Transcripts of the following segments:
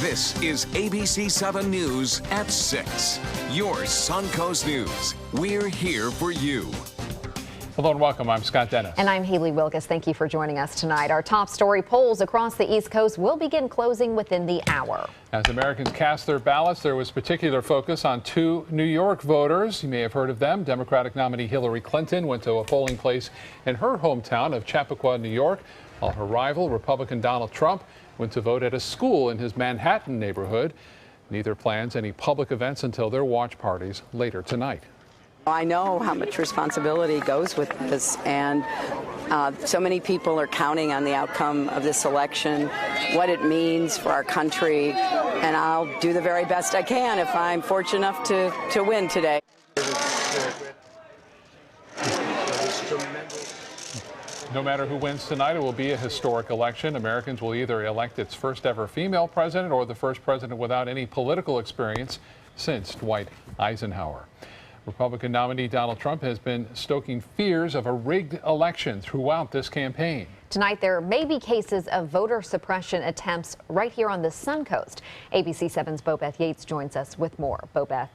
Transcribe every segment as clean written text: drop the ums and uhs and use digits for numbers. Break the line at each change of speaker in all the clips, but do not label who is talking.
This is ABC7 News at 6. Your Suncoast News. We're here for you.
Hello and welcome. I'm Scott Dennis.
And I'm Haley Wilkes. Thank you for joining us tonight. Our top story: polls across the East Coast will begin closing within the hour.
As Americans cast their ballots, there was particular focus on two New York voters. You may have heard of them. Democratic nominee Hillary Clinton went to a polling place in her hometown of Chappaqua, New York, while her rival, Republican Donald Trump, went to vote at a school in his Manhattan neighborhood. Neither plans any public events until their watch parties later tonight.
I know how much responsibility goes with this, and so many people are counting on the outcome of this election, what it means for our country, and I'll do the very best I can if I'm fortunate enough to win today.
No matter who wins tonight, it will be a historic election. Americans will either elect its first ever female president or the first president without any political experience since Dwight Eisenhower. Republican nominee Donald Trump has been stoking fears of a rigged election throughout this campaign.
Tonight, there may be cases of voter suppression attempts right here on the Suncoast. ABC7's Bobeth Yates joins us with more. Bobeth.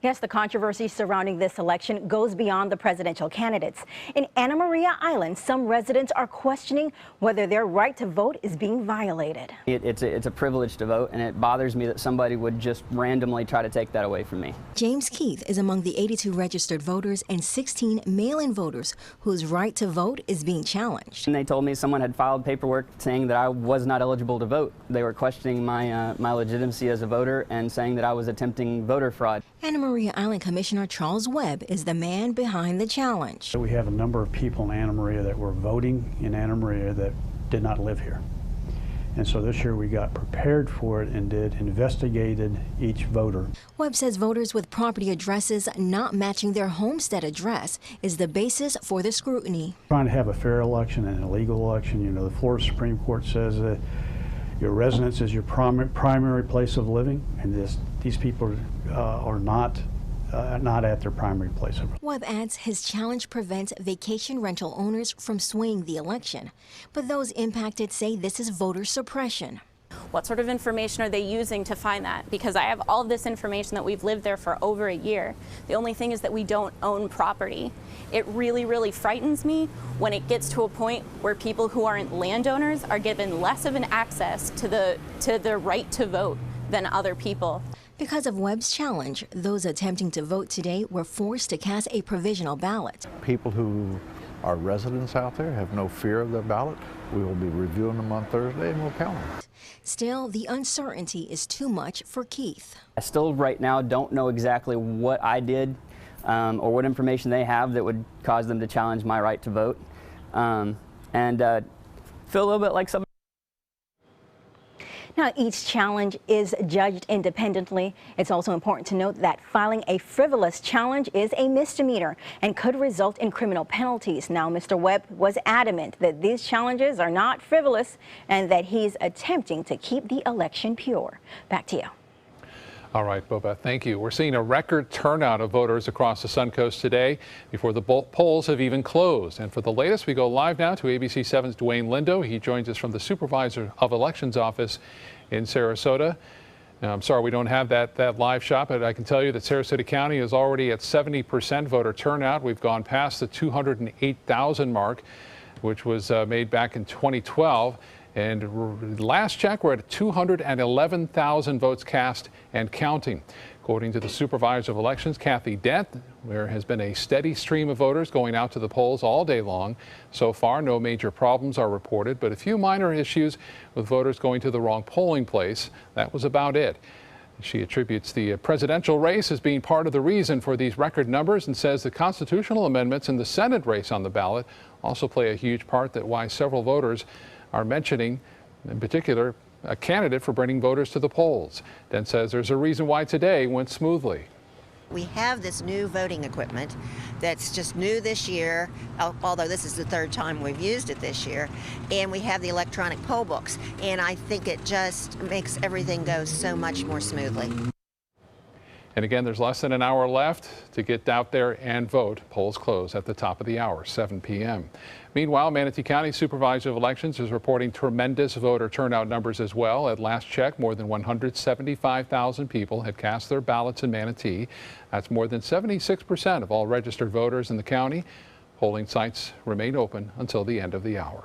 Yes, the controversy surrounding this election goes beyond the presidential candidates. In Anna Maria Island, some residents are questioning whether their right to vote is being violated.
It's a privilege to vote, and it bothers me that somebody would just randomly try to take that away from me.
James Keith is among the 82 registered voters and 16 mail-in voters whose right to vote is being challenged.
And they told me someone had filed paperwork saying that I was not eligible to vote. They were questioning my legitimacy as a voter and saying that I was attempting voter fraud.
Anna Maria Island Commissioner Charles Webb is the man behind the challenge.
We have a number of people in Anna Maria that were voting in Anna Maria that did not live here. And so this year we got prepared for it and investigated each voter.
Webb says voters with property addresses not matching their homestead address is the basis for the scrutiny.
Trying to have a fair election and a legal election, you know, the Florida Supreme Court says that your residence is your primary place of living, and these people are not at their primary place of living.
Webb adds his challenge prevents vacation rental owners from swaying the election, but those impacted say this is voter suppression.
What sort of information are they using to find that? Because I have all of this information that we've lived there for over a year. The only thing is that we don't own property. It really, really frightens me when it gets to a point where people who aren't landowners are given less of an access to the right to vote than other people.
Because of Webb's challenge, those attempting to vote today were forced to cast a provisional ballot.
People who are residents out there have no fear of their ballot. We will be reviewing them on Thursday and we'll count them.
Still, the uncertainty is too much for Keith.
I still right now don't know exactly what I did or what information they have that would cause them to challenge my right to vote, and feel a little bit like somebody.
Now, each challenge is judged independently. It's also important to note that filing a frivolous challenge is a misdemeanor and could result in criminal penalties. Now, Mr. Webb was adamant that these challenges are not frivolous and that he's attempting to keep the election pure. Back to you.
All right, Boba, thank you. We're seeing a record turnout of voters across the Suncoast today before the polls have even closed. And for the latest, we go live now to ABC7's Dwayne Lindo. He joins us from the Supervisor of Elections office in Sarasota. Now, I'm sorry we don't have that live shot, but I can tell you that Sarasota County is already at 70% voter turnout. We've gone past the 208,000 mark, which was made back in 2012. And last check, we're at 211,000 votes cast and counting. According to the Supervisor of Elections, Kathy Dent, there has been a steady stream of voters going out to the polls all day long. So far, no major problems are reported, but a few minor issues with voters going to the wrong polling place. That was about it. She attributes the presidential race as being part of the reason for these record numbers and says the constitutional amendments in the Senate race on the ballot also play a huge part that why several voters are mentioning, in particular, a candidate for bringing voters to the polls. Dent says there's a reason why today went smoothly.
We have this new voting equipment that's just new this year, although this is the third time we've used it this year, and we have the electronic poll books, and I think it just makes everything go so much more smoothly.
And again, there's less than an hour left to get out there and vote. Polls close at the top of the hour, 7 p.m. Meanwhile, Manatee County Supervisor of Elections is reporting tremendous voter turnout numbers as well. At last check, more than 175,000 people had cast their ballots in Manatee. That's more than 76% of all registered voters in the county. Polling sites remain open until the end of the hour.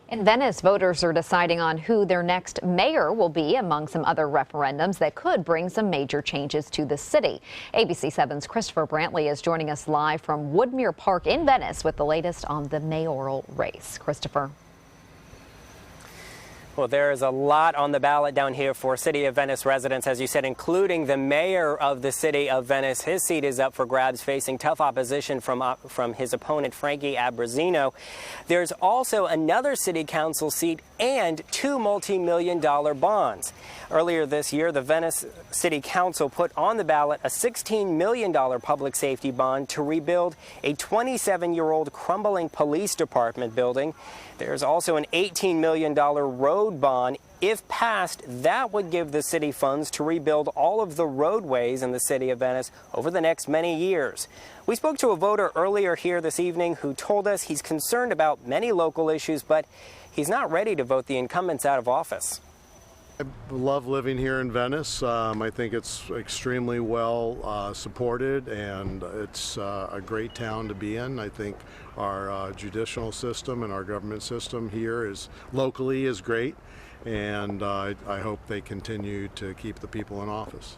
In Venice, voters are deciding on who their next mayor will be among some other referendums that could bring some major changes to the city. ABC7's Christopher Brantley is joining us live from Woodmere Park in Venice with the latest on the mayoral race. Christopher.
Well, there is a lot on the ballot down here for City of Venice residents, as you said, including the mayor of the City of Venice. His seat is up for grabs, facing tough opposition from his opponent, Frankie Abbruzzino. There's also another city council seat and two multi-million-dollar bonds. Earlier this year, the Venice City Council put on the ballot a $16 million public safety bond to rebuild a 27-year-old crumbling police department building. There's also an $18 million road bond. If passed, that would give the city funds to rebuild all of the roadways in the City of Venice over the next many years. We spoke to a voter earlier here this evening who told us he's concerned about many local issues, but he's not ready to vote the incumbents out of office.
I love living here in Venice. I think it's extremely well supported, and it's a great town to be in. I think our judicial system and our government system here is locally is great, and I hope they continue to keep the people in office.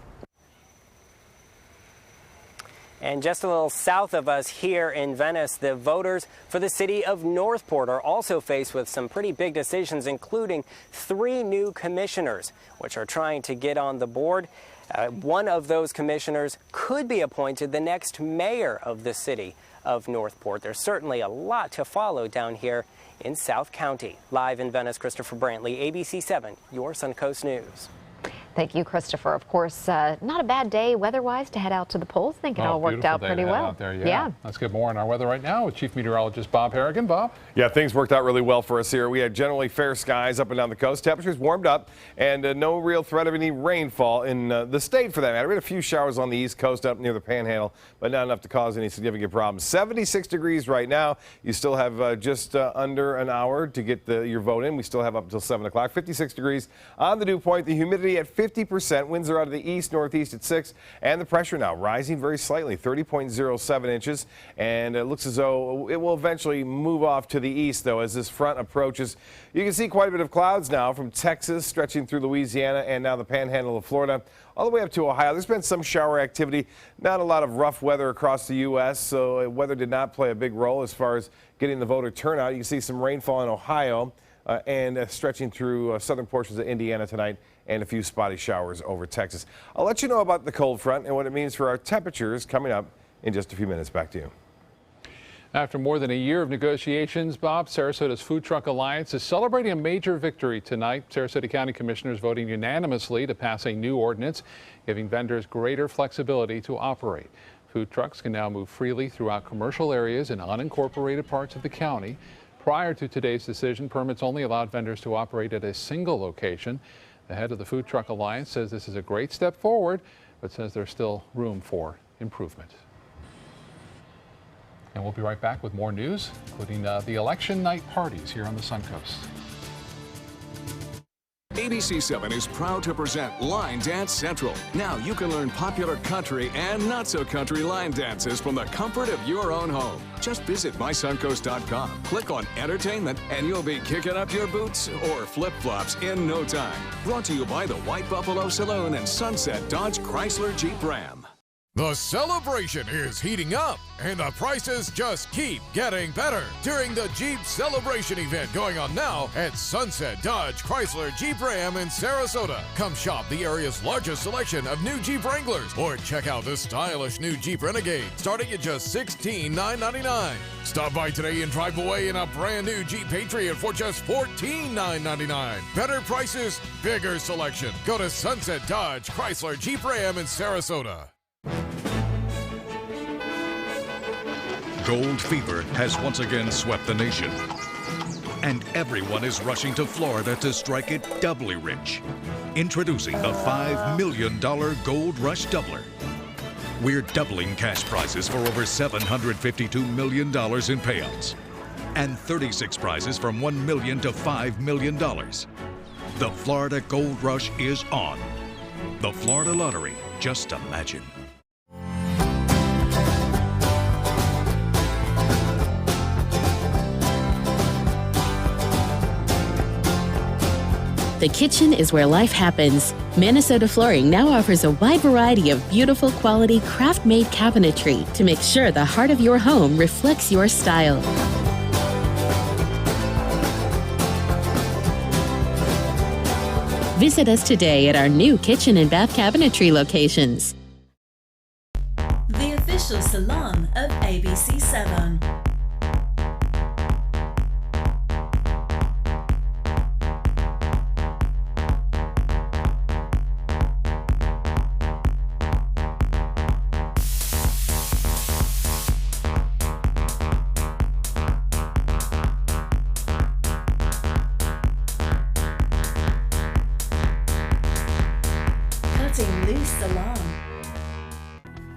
And just a little south of us here in Venice, the voters for the city of Northport are also faced with some pretty big decisions, including 3 new commissioners, which are trying to get on the board. One of those commissioners could be appointed the next mayor of the city of Northport. There's certainly a lot to follow down here in South County. Live in Venice, Christopher Brantley, ABC7, your Suncoast News.
Thank you, Christopher. Of course, not a bad day weather-wise to head out to the polls. I think it all worked out pretty well.
Out there, yeah. Let's get more on our weather right now with Chief Meteorologist Bob Harrigan. Bob?
Yeah, things worked out really well for us here. We had generally fair skies up and down the coast. Temperatures warmed up, and no real threat of any rainfall in the state for that matter. We had a few showers on the east coast up near the Panhandle, but not enough to cause any significant problems. 76 degrees right now. You still have just under an hour to get your vote in. We still have up until 7 o'clock. 56 degrees on the dew point. The humidity at 50%. Winds are out of the east, northeast at 6. And the pressure now rising very slightly, 30.07 inches. And it looks as though it will eventually move off to the east, though, as this front approaches. You can see quite a bit of clouds now from Texas stretching through Louisiana and now the Panhandle of Florida, all the way up to Ohio. There's been some shower activity, not a lot of rough weather across the U.S., so weather did not play a big role as far as getting the voter turnout. You can see some rainfall in Ohio and stretching through southern portions of Indiana tonight, and a few spotty showers over Texas. I'll let you know about the cold front and what it means for our temperatures coming up in just a few minutes. Back to you.
After more than a year of negotiations, Bob, Sarasota's Food Truck Alliance is celebrating a major victory tonight. Sarasota County Commissioners voting unanimously to pass a new ordinance, giving vendors greater flexibility to operate. Food trucks can now move freely throughout commercial areas in unincorporated parts of the county. Prior to today's decision, permits only allowed vendors to operate at a single location. The head of the Food Truck Alliance says this is a great step forward, but says there's still room for improvement. And we'll be right back with more news, including the election night parties here on the Suncoast.
ABC7 is proud to present Line Dance Central. Now you can learn popular country and not-so-country line dances from the comfort of your own home. Just visit mysuncoast.com, click on Entertainment, and you'll be kicking up your boots or flip-flops in no time. Brought to you by the White Buffalo Saloon and Sunset Dodge Chrysler Jeep Ram.
The celebration is heating up, and the prices just keep getting better during the Jeep Celebration event going on now at Sunset Dodge Chrysler Jeep Ram in Sarasota. Come shop the area's largest selection of new Jeep Wranglers, or check out the stylish new Jeep Renegade starting at just $16,999. Stop by today and drive away in a brand new Jeep Patriot for just $14,999. Better prices, bigger selection. Go to Sunset Dodge Chrysler Jeep Ram in Sarasota.
Gold fever has once again swept the nation, and everyone is rushing to Florida to strike it doubly rich. Introducing the $5 million Gold Rush Doubler. We're doubling cash prizes for over $752 million in payouts and 36 prizes from $1 million to $5 million. The Florida Gold Rush is on. The Florida Lottery, just imagine.
The kitchen is where life happens. Minnesota Flooring now offers a wide variety of beautiful quality craft-made cabinetry to make sure the heart of your home reflects your style. Visit us today at our new kitchen and bath cabinetry locations.
The official salon of ABC7.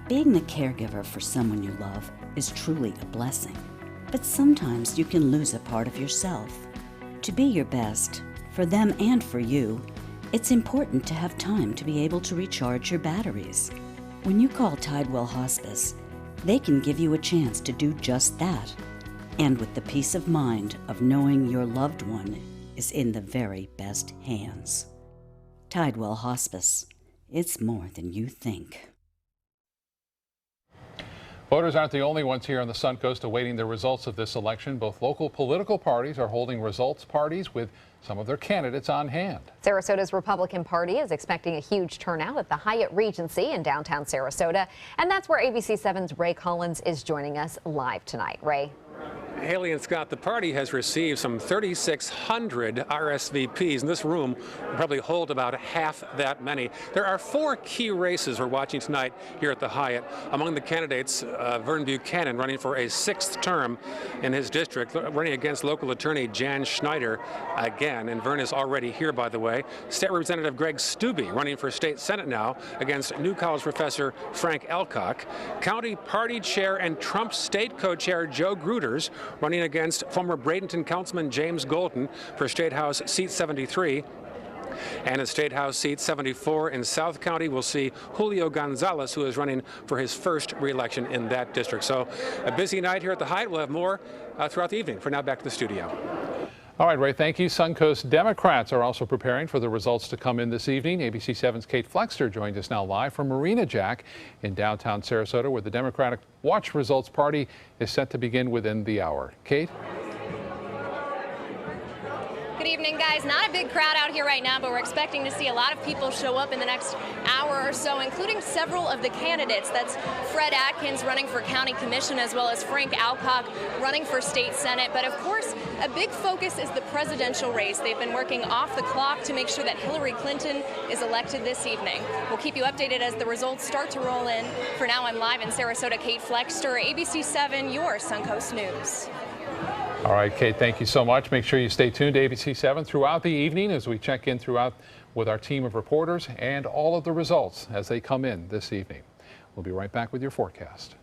Being the caregiver for someone you love is truly a blessing. But sometimes you can lose a part of yourself. To be your best, for them and for you, it's important to have time to be able to recharge your batteries. When you call Tidewell Hospice, they can give you a chance to do just that, and with the peace of mind of knowing your loved one is in the very best hands. Tidewell Hospice. It's more than you think.
Voters aren't the only ones here on the Suncoast awaiting the results of this election. Both local political parties are holding results parties with some of their candidates on hand.
Sarasota's Republican Party is expecting a huge turnout at the Hyatt Regency in downtown Sarasota. And that's where ABC7's Ray Collins is joining us live tonight. Ray.
Haley and Scott, the party has received some 3,600 RSVPs, and this room will probably hold about half that many. There are 4 key races we're watching tonight here at the Hyatt. Among the candidates, Vern Buchanan running for a 6th term in his district, running against local attorney Jan Schneider again, and Vern is already here, by the way. State Representative Greg Stubbe running for state senate now against New College professor Frank Alcock. County party chair and Trump state co-chair Joe Gruters running against former Bradenton Councilman James Golden for State House Seat 73. And at State House Seat 74 in South County, we'll see Julio Gonzalez, who is running for his first re-election in that district. So a busy night here at the Hyatt. We'll have more throughout the evening. For now, back to the studio.
All right, Ray, thank you. Suncoast Democrats are also preparing for the results to come in this evening. ABC7's Kate Flexter joins us now live from Marina Jack in downtown Sarasota, where the Democratic Watch Results Party is set to begin within the hour. Kate?
Good evening, guys. Not a big crowd out here right now, but we're expecting to see a lot of people show up in the next hour or so, including several of the candidates. That's Fred Atkins running for County Commission, as well as Frank Alcock running for State Senate. But of course, a big focus is the presidential race. They've been working off the clock to make sure that Hillary Clinton is elected this evening. We'll keep you updated as the results start to roll in. For now, I'm live in Sarasota. Kate Flexter, ABC7, your Suncoast News.
All right, Kate, thank you so much. Make sure you stay tuned to ABC7 throughout the evening as we check in throughout with our team of reporters and all of the results as they come in this evening. We'll be right back with your forecast.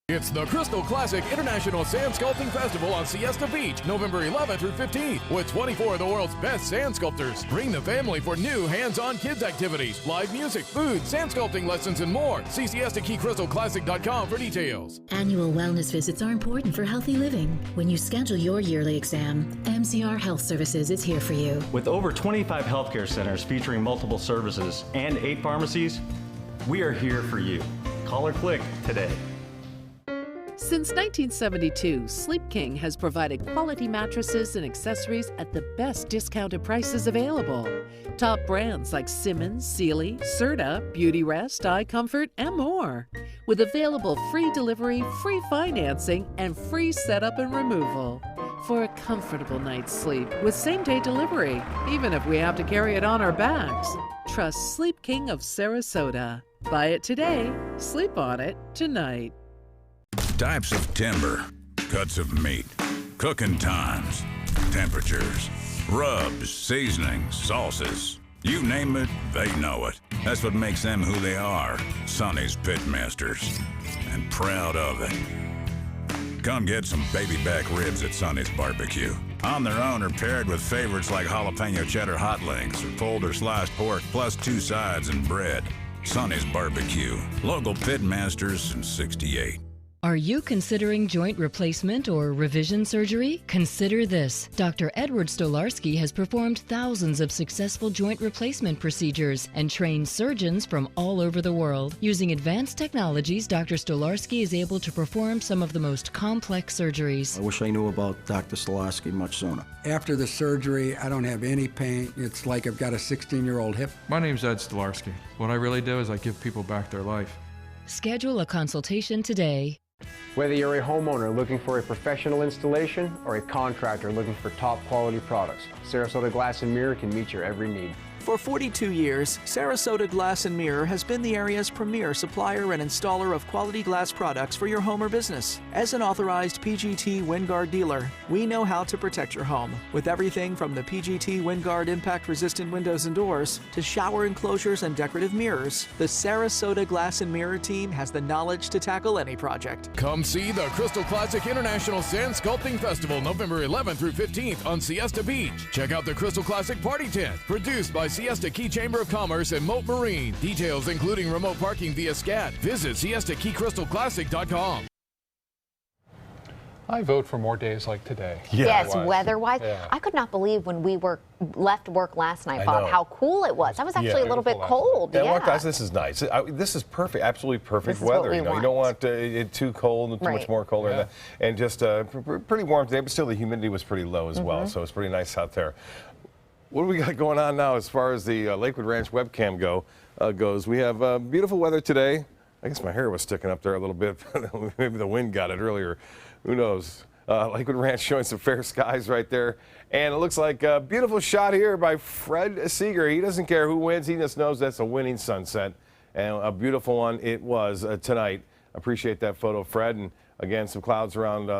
It's the Crystal Classic International Sand Sculpting Festival on Siesta Beach, November 11th through 15th, with 24 of the world's best sand sculptors. Bring the family for new hands-on kids activities, live music, food, sand sculpting lessons, and more. See SiestaKeyCrystalClassic.com for details.
Annual wellness visits are important for healthy living. When you schedule your yearly exam, MCR Health Services is here for you.
With over 25 healthcare centers featuring multiple services and 8 pharmacies, we are here for you. Call or click today.
Since 1972, Sleep King has provided quality mattresses and accessories at the best discounted prices available. Top brands like Simmons, Sealy, Serta, Beautyrest, iComfort, and more. With available free delivery, free financing, and free setup and removal. For a comfortable night's sleep with same-day delivery, even if we have to carry it on our backs. Trust Sleep King of Sarasota. Buy it today, sleep on it tonight.
Types of timber, cuts of meat, cooking times, temperatures, rubs, seasonings, sauces. You name it, they know it. That's what makes them who they are, Sonny's Pitmasters. And proud of it. Come get some baby back ribs at Sonny's Barbecue. On their own or paired with favorites like jalapeno cheddar hot links or pulled or sliced pork, plus 2 sides and bread. Sonny's Barbecue. Local Pitmasters since '68.
Are you considering joint replacement or revision surgery? Consider this. Dr. Edward Stolarski has performed thousands of successful joint replacement procedures and trained surgeons from all over the world. Using advanced technologies, Dr. Stolarski is able to perform some of the most complex surgeries.
I wish I knew about Dr. Stolarski much sooner.
After the surgery, I don't have any pain. It's like I've got a 16-year-old hip.
My name's Ed Stolarski. What I really do is I give people back their life.
Schedule a consultation today.
Whether you're a homeowner looking for a professional installation or a contractor looking for top quality products, Sarasota Glass and Mirror can meet your every need.
For 42 years, Sarasota Glass and Mirror has been the area's premier supplier and installer of quality glass products for your home or business. As an authorized PGT WinGuard dealer, we know how to protect your home with everything from the PGT WinGuard impact-resistant windows and doors to shower enclosures and decorative mirrors. The Sarasota Glass and Mirror team has the knowledge to tackle any project.
Come see the Crystal Classic International Sand Sculpting Festival November 11th through 15th on Siesta Beach. Check out the Crystal Classic Party Tent, produced by Siesta Key Chamber of Commerce and Moat Marine. Details including remote parking via SCAT. Visit SiestaKeyCrystalClassic.com.
I vote for more days like today.
Yes, weather-wise.
Yeah.
I could not believe when we left work last night,
I
Bob,
know.
how cool it was. I was actually a little bit cold.
Yeah,
Yeah.
look, guys, this is nice. This is perfect, absolutely perfect
This is what
weather.
we
You know, you
want.
don't want it too cold and too much more colder,
Yeah.
and just pretty warm today. But still, the humidity was pretty low as well,
Mm-hmm.
so it's pretty nice out there. What do we got going on now as far as the Lakewood Ranch webcam goes? We have beautiful weather today. I guess my hair was sticking up there a little bit. Maybe the wind got it earlier. Who knows? Lakewood Ranch showing some fair skies right there. And it looks like a beautiful shot here by Fred Seeger. He doesn't care who wins. He just knows that's a winning sunset. And a beautiful one it was tonight. Appreciate that photo, Fred. And again, some clouds around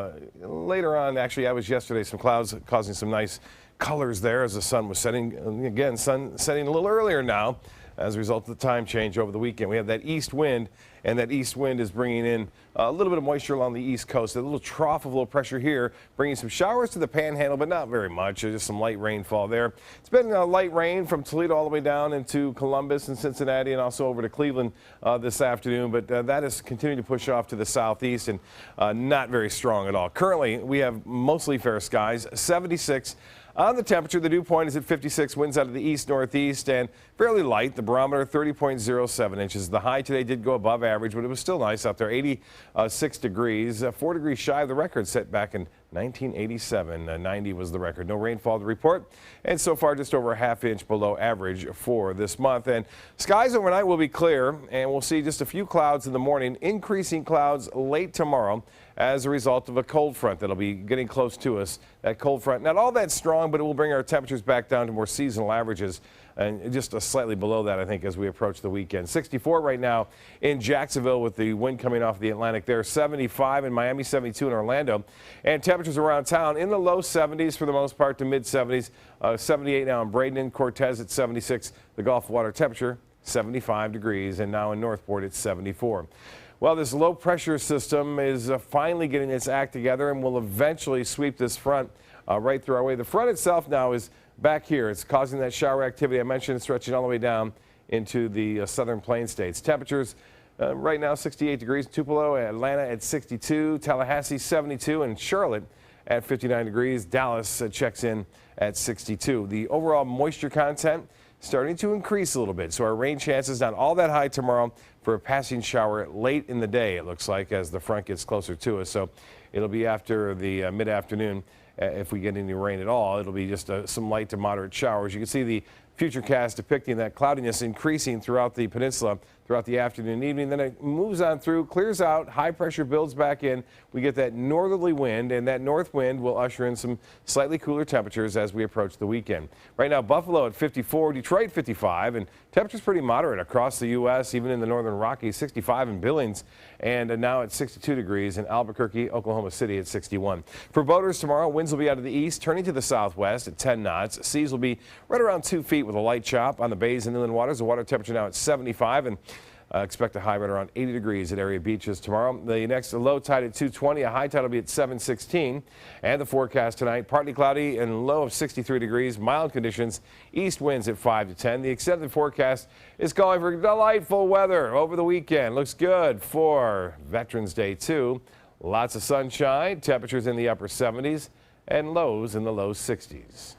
later on. Actually, that was yesterday. Some clouds causing some nice colors there as the sun was setting. Again, sun setting a little earlier now as a result of the time change over the weekend. We have that east wind, and that east wind is bringing in a little bit of moisture along the east coast. A little trough of low pressure here, bringing some showers to the panhandle, but not very much. Just some light rainfall there. It's been light rain from Toledo all the way down into Columbus and Cincinnati and also over to Cleveland this afternoon, but that is continuing to push off to the southeast and not very strong at all. Currently, we have mostly fair skies, 76. On the temperature, the dew point is at 56, winds out of the east-northeast and fairly light. The barometer 30.07 inches. The high today did go above average, but it was still nice out there, 86 degrees, 4 degrees shy of the record set back in 1987. 90 was the record. No rainfall to report, and so far just over a half inch below average for this month. And skies overnight will be clear, and we'll see just a few clouds in the morning, increasing clouds late tomorrow as a result of a cold front that'll be getting close to us. That cold front, not all that strong, but it will bring our temperatures back down to more seasonal averages and just slightly below that, I think, as we approach the weekend. 64 right now in Jacksonville with the wind coming off the Atlantic there. 75 in Miami, 72 in Orlando. And temperatures around town in the low 70s for the most part to mid 70s. 78 now in Bradenton, Cortez at 76. The Gulf water temperature 75 degrees, and now in Northport it's 74. Well, this low pressure system is finally getting its act together and will eventually sweep this front right through our way. The front itself now is back here. It's causing that shower activity I mentioned, stretching all the way down into the southern plain states. Temperatures right now 68 degrees in Tupelo, Atlanta at 62, Tallahassee 72, and Charlotte at 59 degrees. Dallas checks in at 62. The overall moisture content starting to increase a little bit, so our rain chances not all that high tomorrow for a passing shower late in the day, it looks like, as the front gets closer to us. So it'll be after the mid-afternoon. If we get any rain at all, it'll be just some light to moderate showers. You can see the futurecast depicting that cloudiness increasing throughout the peninsula throughout the afternoon and evening. Then it moves on through, clears out, high pressure builds back in. We get that northerly wind, and that north wind will usher in some slightly cooler temperatures as we approach the weekend. Right now, Buffalo at 54, Detroit 55, and temperatures pretty moderate across the U.S., even in the northern Rockies, 65 in Billings, and now at 62 degrees in Albuquerque, Oklahoma City at 61. For boaters tomorrow, winds will be out of the east, turning to the southwest at 10 knots. Seas will be right around 2 feet with with a light chop on the bays and inland waters. The water temperature now at 75, and expect a high right around 80 degrees at area beaches tomorrow. The next low tide at 2:20, a high tide will be at 7:16. And the forecast tonight, partly cloudy and low of 63 degrees, mild conditions, east winds at 5 to 10. The extended forecast is calling for delightful weather over the weekend. Looks good for Veterans Day, too. Lots of sunshine, temperatures in the upper 70s, and lows in the low 60s.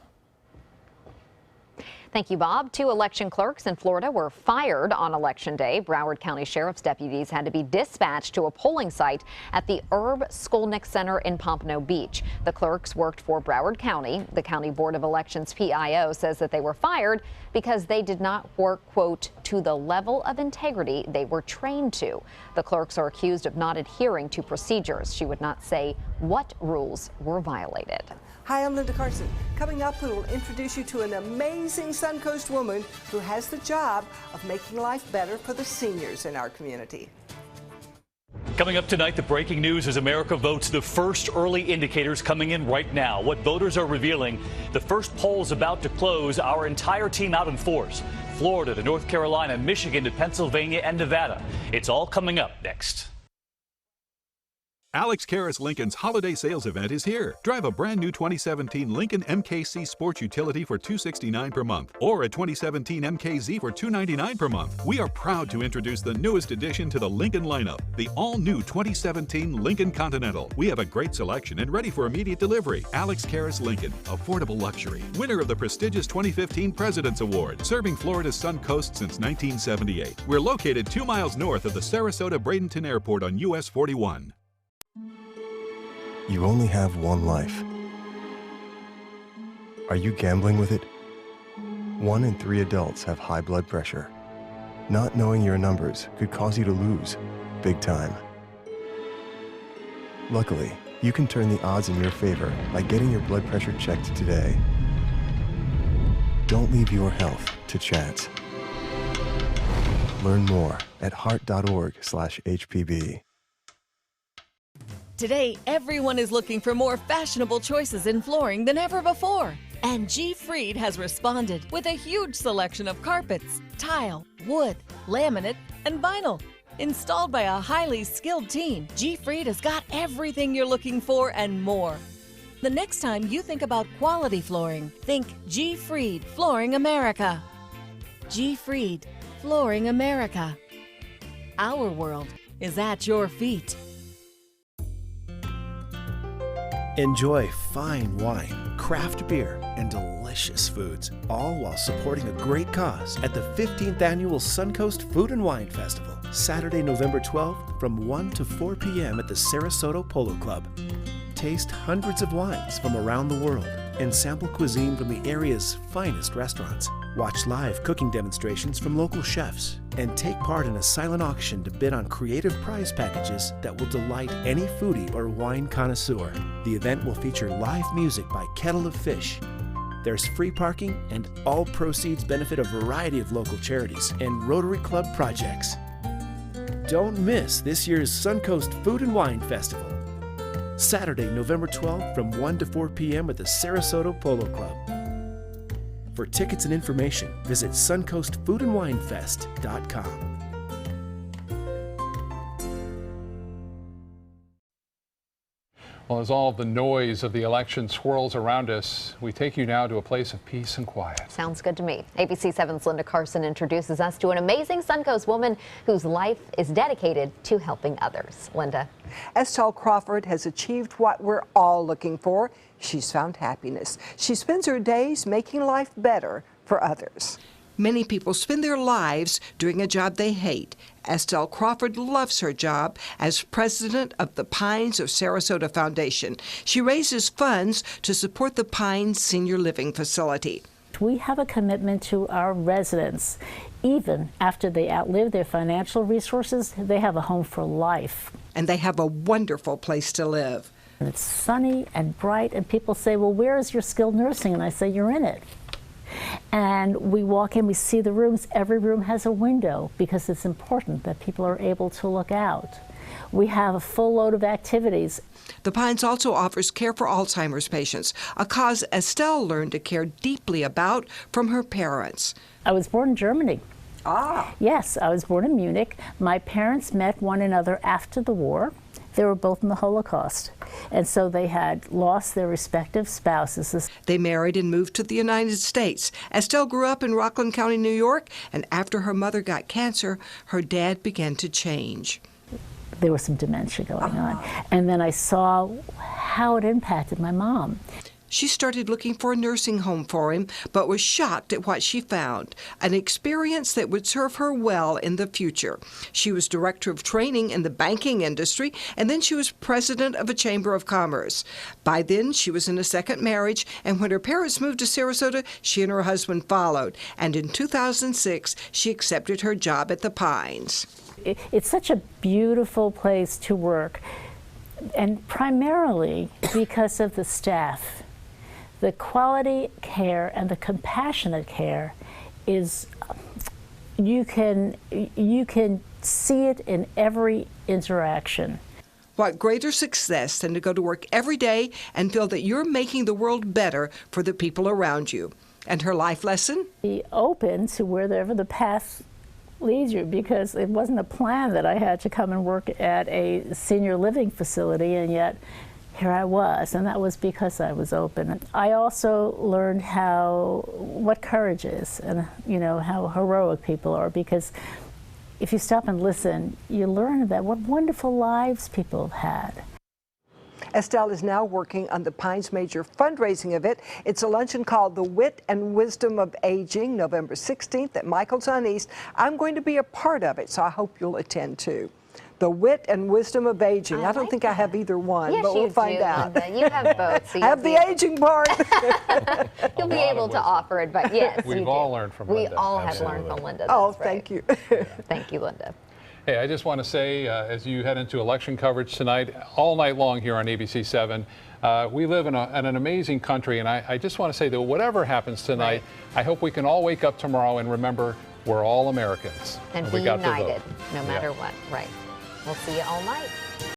Thank you, Bob. 2 election clerks in Florida were fired on Election Day. Broward County Sheriff's deputies had to be dispatched to a polling site at the Herb Skolnick Center in Pompano Beach. The clerks worked for Broward County. The County Board of Elections PIO says that they were fired because they did not work, quote, to the level of integrity they were trained to. The clerks are accused of not adhering to procedures. She would not say what rules were violated.
Hi, I'm Linda Carson. Coming up, we will introduce you to an amazing Suncoast woman who has the job of making life better for the seniors in our community.
Coming up tonight, the breaking news as America votes. The first early indicators coming in right now. What voters are revealing. The first polls about to close. Our entire team out in force. Florida to North Carolina, Michigan to Pennsylvania and Nevada. It's all coming up next.
Alex Karras Lincoln's holiday sales event is here. Drive a brand new 2017 Lincoln MKC Sports Utility for $269 per month or a 2017 MKZ for $299 per month. We are proud to introduce the newest addition to the Lincoln lineup, the all-new 2017 Lincoln Continental. We have a great selection and ready for immediate delivery. Alex Karras Lincoln, affordable luxury. Winner of the prestigious 2015 President's Award, serving Florida's Sun Coast since 1978. We're located 2 miles north of the Sarasota-Bradenton Airport on US 41.
You only have one life. Are you gambling with it? 1 in 3 adults have high blood pressure. Not knowing your numbers could cause you to lose, big time. Luckily, you can turn the odds in your favor by getting your blood pressure checked today. Don't leave your health to chance. Learn more at heart.org/HPV.
Today, everyone is looking for more fashionable choices in flooring than ever before. And G. Fried has responded with a huge selection of carpets, tile, wood, laminate, and vinyl. Installed by a highly skilled team, G. Fried has got everything you're looking for and more. The next time you think about quality flooring, think G. Fried Flooring America. G. Fried Flooring America. Our world is at your feet.
Enjoy fine wine, craft beer, and delicious foods, all while supporting a great cause at the 15th Annual Suncoast Food and Wine Festival, Saturday, November 12th from 1 to 4 p.m. at the Sarasota Polo Club. Taste hundreds of wines from around the world and sample cuisine from the area's finest restaurants. Watch live cooking demonstrations from local chefs and take part in a silent auction to bid on creative prize packages that will delight any foodie or wine connoisseur. The event will feature live music by Kettle of Fish. There's free parking, and all proceeds benefit a variety of local charities and Rotary Club projects. Don't miss this year's Suncoast Food and Wine Festival. Saturday, November 12th from 1 to 4 p.m. at the Sarasota Polo Club. For tickets and information, visit suncoastfoodandwinefest.com.
Well, as all of the noise of the election swirls around us, we take you now to a place of peace and quiet.
Sounds good to me. ABC7's Linda Carson introduces us to an amazing Suncoast woman whose life is dedicated to helping others. Linda.
Estelle Crawford has achieved what we're all looking for. She's found happiness. She spends her days making life better for others.
Many people spend their lives doing a job they hate. Estelle Crawford loves her job as president of the Pines of Sarasota Foundation. She raises funds to support the Pines Senior Living Facility.
We have a commitment to our residents. Even after they outlive their financial resources, they have a home for life.
And they have a wonderful place to live.
And it's sunny and bright, and people say, well, where is your skilled nursing? And I say, you're in it. And we walk in, we see the rooms. Every room has a window because it's important that people are able to look out. We have a full load of activities.
The Pines also offers care for Alzheimer's patients, a cause Estelle learned to care deeply about from her parents.
I was born in Germany.
Ah.
Yes, I was born in Munich. My parents met one another after the war. They were both in the Holocaust, and so they had lost their respective spouses.
They married and moved to the United States. Estelle grew up in Rockland County, New York, and after her mother got cancer, her dad began to change.
There was some dementia going on, and then I saw how it impacted my mom.
She started looking for a nursing home for him, but was shocked at what she found, an experience that would serve her well in the future. She was director of training in the banking industry, and then she was president of a chamber of commerce. By then, she was in a second marriage, and when her parents moved to Sarasota, she and her husband followed. And in 2006, she accepted her job at the Pines.
It's such a beautiful place to work, and primarily because of the staff. The quality care and the compassionate care is, you can see it in every interaction.
What greater success than to go to work every day and feel that you're making the world better for the people around you. And her life lesson?
Be open to wherever the path leads you, because it wasn't a plan that I had to come and work at a senior living facility, and yet here I was, and that was because I was open. I also learned what courage is, and how heroic people are, because if you stop and listen, you learn that what wonderful lives people have had.
Estelle is now working on the Pines major fundraising event. It's a luncheon called The Wit and Wisdom of Aging, November 16th at Michael's on East. I'm going to be a part of it, so I hope you'll attend too. The Wit and Wisdom of Aging. I don't think I have either one,
yes,
but we'll find out.
Linda. You have both. So
have the aging part.
You'll be able to offer it, but yes,
We've all learned from Linda.
We all have
Absolutely.
learned from Linda.
Oh,
That's right.
thank you.
Thank you, Linda.
Hey, I just want to say, as you head into election coverage tonight, all night long here on ABC7, we live in an amazing country, and I just want to say that whatever happens tonight, I hope we can all wake up tomorrow and remember we're all Americans.
And be
we got
united,
to vote.
no matter what. Right. We'll see you all night.